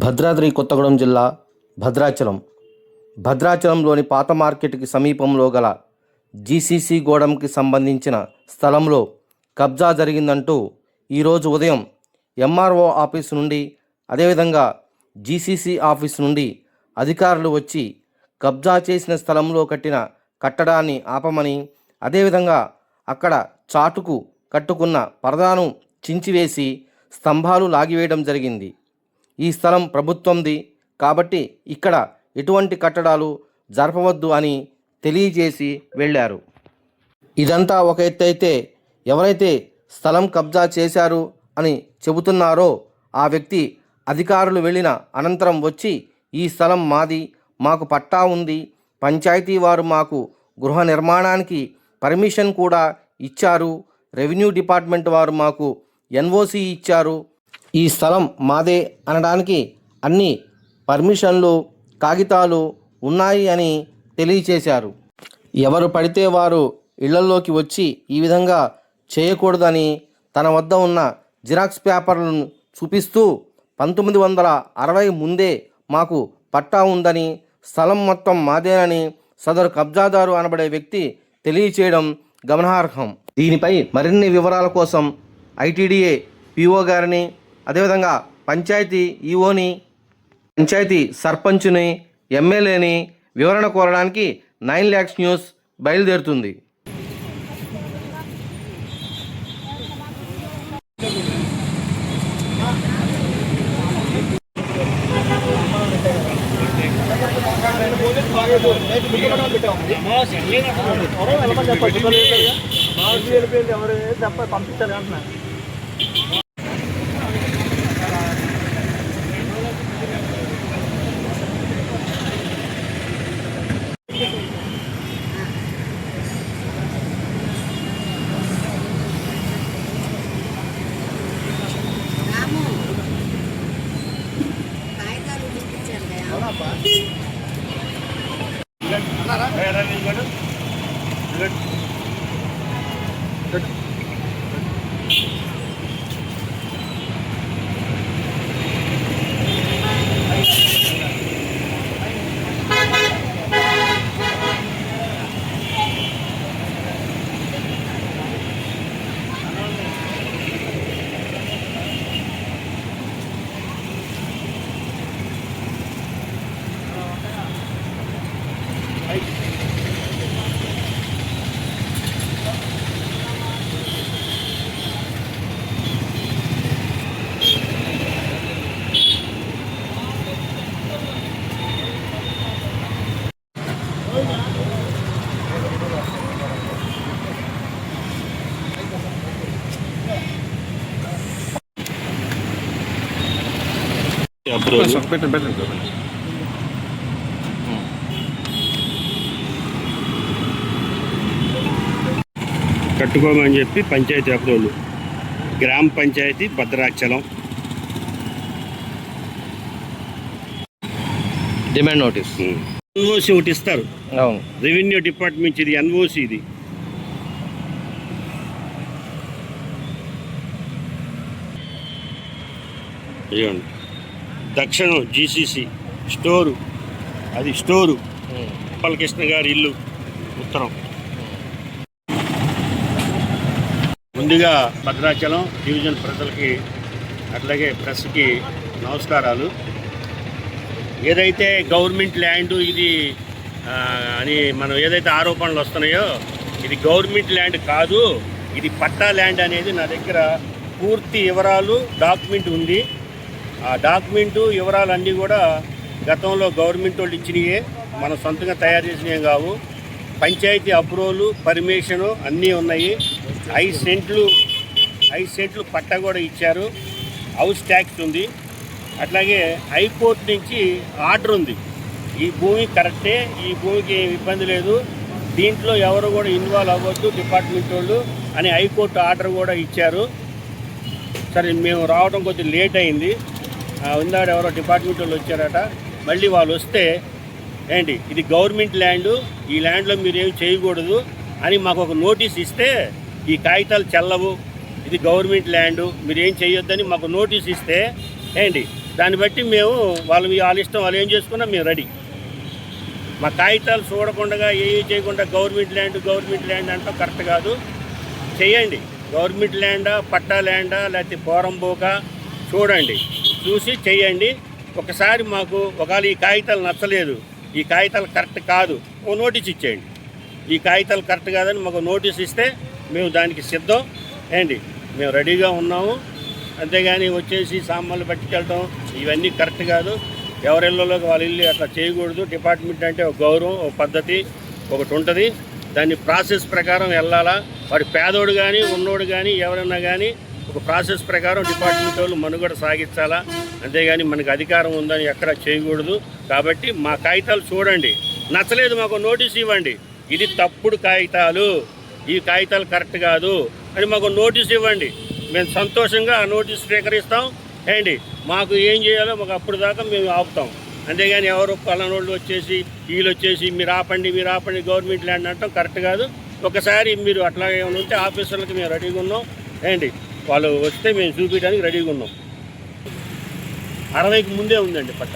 భద్రాద్రి కొత్తగూడెం జిల్లా భద్రాచలంలోని పాత మార్కెట్కి సమీపంలో గల జీసీసీ గోడంకి సంబంధించిన స్థలంలో కబ్జా జరిగిందంటూ ఈరోజు ఉదయం ఎంఆర్ఓ ఆఫీసు నుండి అదేవిధంగా జీసీసీ ఆఫీసు నుండి అధికారులు వచ్చి కబ్జా చేసిన స్థలంలో కట్టిన కట్టడాన్ని ఆపమని, అదేవిధంగా అక్కడ చాటుకు కట్టుకున్న పరదాను చించివేసి స్తంభాలు లాగివేయడం జరిగింది. ఈ స్థలం ప్రభుత్వంది కాబట్టి ఇక్కడ ఎటువంటి కట్టడాలు జరపవద్దు అని తెలియజేసి వెళ్ళారు. ఇదంతా ఒక ఎత్తు అయితే, ఎవరైతే స్థలం కబ్జా చేశారు అని చెబుతున్నారో ఆ వ్యక్తి అధికారులు వెళ్ళిన అనంతరం వచ్చి ఈ స్థలం మాది, మాకు పట్టా ఉంది, పంచాయతీ వారు మాకు గృహ నిర్మాణానికి పర్మిషన్ కూడా ఇచ్చారు, రెవెన్యూ డిపార్ట్మెంట్ వారు మాకు ఎన్ఓసి ఇచ్చారు, ఈ స్థలం మాదే అనడానికి అన్ని పర్మిషన్లు కాగితాలు ఉన్నాయి అని తెలియచేశారు. ఎవరు పడితే వారు ఇళ్లలోకి వచ్చి ఈ విధంగా చేయకూడదని తన వద్ద ఉన్న జిరాక్స్ పేపర్లను చూపిస్తూ 1960 ముందే మాకు పట్టా ఉందని, స్థలం మొత్తం మాదేనని సదరు కబ్జాదారు అనబడే వ్యక్తి తెలియచేయడం గమనార్హం. దీనిపై మరిన్ని వివరాల కోసం ఐటీడీఏ పీఓ గారిని, అదేవిధంగా పంచాయతీ ఈఓని, పంచాయతీ సర్పంచ్ని, ఎమ్మెల్యేని వివరణ కోరడానికి 9 lakhs న్యూస్ బయలుదేరుతుంది. కట్టుకోమని చెప్పి పంచాయతీ అప్రూవల్, గ్రామ panchayat Bhadrachalam. Demand notice, NOC ఒకటి ఇస్తారు. అవును, రెవెన్యూ డిపార్ట్మెంట్ ఇది ఎన్ఓసి. ఇది ఇవ్వండి. దక్షిణం జీసీసీ స్టోరు, అది స్టోరు. బాలకృష్ణ గారి ఇల్లు ఉత్తరం. ముందుగా భద్రాచలం డివిజన్ ప్రజలకి అట్లాగే ప్రెస్కి నమస్కారాలు. ఏదైతే గవర్నమెంట్ ల్యాండ్ ఇది అని మనం ఏదైతే ఆరోపణలు వస్తున్నాయో, ఇది గవర్నమెంట్ ల్యాండ్ కాదు, ఇది పట్టా ల్యాండ్ అనేది నా దగ్గర పూర్తి వివరాలు డాక్యుమెంట్ ఉంది. ఆ డాక్యుమెంటు వివరాలన్నీ కూడా గతంలో గవర్నమెంట్ వాళ్ళు ఇచ్చినవే, మన సొంతంగా తయారు చేసినవి కావు. పంచాయతీ అప్రూవల్, పర్మిషను అన్నీ ఉన్నాయి. 5 సెంట్లు పట్టా కూడా ఇచ్చారు. హౌస్ ట్యాక్స్ ఉంది. అట్లాగే హైకోర్టు నుంచి ఆర్డర్ ఉంది. ఈ భూమి కరెక్టే, ఈ భూమికి ఇబ్బంది లేదు, దీంట్లో ఎవరు కూడా ఇన్వాల్వ్ అవ్వద్దు డిపార్ట్మెంట్ వాళ్ళు అని హైకోర్టు ఆర్డర్ కూడా ఇచ్చారు. సరే, మేము రావడం కొద్దిగా లేట్ అయింది. ఇందాక ఎవరో డిపార్ట్మెంట్ వాళ్ళు వచ్చారట. మళ్ళీ వాళ్ళు వస్తే ఏంటి ఇది గవర్నమెంట్ ల్యాండు, ఈ ల్యాండ్లో మీరేం చేయకూడదు అని మాకు ఒక నోటీస్ ఇస్తే, ఈ కాగితాలు చెల్లవు, ఇది గవర్నమెంట్ ల్యాండు, మీరేం చేయొద్దని మాకు నోటీస్ ఇస్తే ఏంటి దాన్ని బట్టి మేము వాళ్ళ ఇష్టం వాళ్ళు ఏం చేసుకున్నా మేము రెడీ. మా కాగితాలు చూడకుండా ఏ చేయకుండా గవర్నమెంట్ ల్యాండ్ అంటే కరెక్ట్ కాదు. చేయండి, గవర్నమెంట్ ల్యాండా పట్టా ల్యాండా లేకపోతే పోరంబోక చూడండి, చూసి చేయండి. ఒకసారి మాకు ఒకవేళ ఈ కాగితాలు నచ్చలేదు, ఈ కాగితాలు కరెక్ట్ కాదు, ఓ నోటీస్ ఇచ్చేయండి. ఈ కాగితాలు కరెక్ట్ కాదని మాకు నోటీస్ ఇస్తే మేము దానికి సిద్ధం ఏంటి, మేము రెడీగా ఉన్నాము. అంతేగాని వచ్చేసి సామాన్లు పట్టుకెళ్ళటం ఇవన్నీ కరెక్ట్ కాదు. ఎవరి ఇళ్ళలోకి వాళ్ళ ఇల్లు అట్లా చేయకూడదు. డిపార్ట్మెంట్ అంటే ఒక గౌరవం, ఒక పద్ధతి ఒకటి ఉంటుంది. దాన్ని ప్రాసెస్ ప్రకారం వెళ్ళాలా. వాడు పేదోడు కానీ ఉన్నోడు కానీ ఎవరైనా కానీ ఒక ప్రాసెస్ ప్రకారం డిపార్ట్మెంట్ వాళ్ళు మనుగడ సాగించాలా. అంతేగాని మనకు అధికారం ఉందని ఎక్కడ చేయకూడదు. కాబట్టి మా కాగితాలు చూడండి, నచ్చలేదు మాకు నోటీస్ ఇవ్వండి. ఇది తప్పుడు కాగితాలు, ఈ కాగితాలు కరెక్ట్ కాదు అని మాకు నోటీస్ ఇవ్వండి. మేము సంతోషంగా ఆ నోటీస్ స్వీకరిస్తాం. ఏంటి మాకు ఏం చేయాలో మాకు అప్పుడు దాకా మేము ఆపుతాం. అంతేగాని ఎవరు పలానోళ్ళు వచ్చేసి వీళ్ళు వచ్చేసి మీరు ఆపండి గవర్నమెంట్ ల్యాండ్ అంటాం కరెక్ట్ కాదు. ఒకసారి మీరు అట్లా ఏమైనా ఉంటే ఆఫీసర్లకి మేము రెడీగా ఉన్నాం. ఏంటి వాళ్ళు వస్తే మేము చూపించడానికి రెడీగా ఉన్నాం. 60కి ముందే ఉందండి పట్ట.